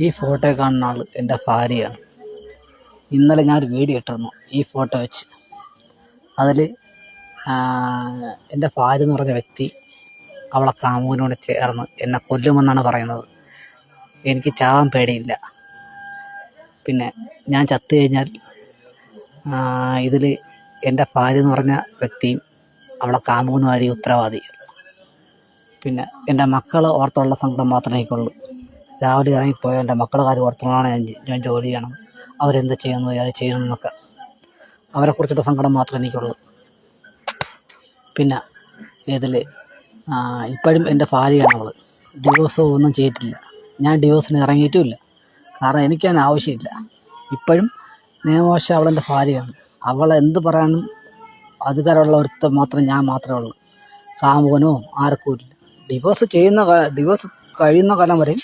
ഈ ഫോട്ടോ കാണുന്ന ആൾ എൻ്റെ ഭാര്യയാണ്. ഇന്നലെ ഞാനൊരു വീഡിയോ ഇട്ടിരുന്നു ഈ ഫോട്ടോ വെച്ച്. അതിൽ എൻ്റെ ഭാര്യ എന്ന് പറഞ്ഞ വ്യക്തി അവളെ കാമുകനോട് ചേർന്ന് എന്നെ കൊല്ലുമെന്നാണ് പറയുന്നത്. എനിക്ക് ചാവാൻ പേടിയില്ല. പിന്നെ ഞാൻ ചത്തു കഴിഞ്ഞാൽ ഇതിൽ എൻ്റെ ഭാര്യ എന്ന് പറഞ്ഞ വ്യക്തിയും അവളെ കാമുകനുമായിരിക്കും ഉത്തരവാദി. പിന്നെ എൻ്റെ മക്കളെ ഓർത്തുള്ള സങ്കടം മാത്രമേ എനിക്കുള്ളൂ. രാവിലെ ഇറങ്ങിപ്പോയാൽ എൻ്റെ മക്കളുടെ കാര്യം ഓർത്തുകൊണ്ടാണ് ഞാൻ ജോലി ചെയ്യണം. അവരെന്ത് ചെയ്യുന്നു അത് ചെയ്യണം എന്നൊക്കെ അവരെക്കുറിച്ചിട്ട് സങ്കടം മാത്രമേ എനിക്കുള്ളൂ. പിന്നെ ഇതിൽ ഇപ്പോഴും എൻ്റെ ഭാര്യയാണ് അവൾ. ഡിവോഴ്സോ ഒന്നും ചെയ്തിട്ടില്ല. ഞാൻ ഡിവോഴ്സിന് ഇറങ്ങിയിട്ടുമില്ല. കാരണം എനിക്കതിന് ആവശ്യമില്ല. ഇപ്പോഴും നിയമവശം അവളെൻ്റെ ഭാര്യയാണ്. അവളെ എന്ത് പറയാനും അധികാരമുള്ള ഒരുത്തൻ മാത്രം ഞാൻ മാത്രമേ ഉള്ളൂ. കാമുകനോ ആർക്കും ഇല്ല. ഡിവോഴ്സ് കഴിയുന്ന കാലം വരെയും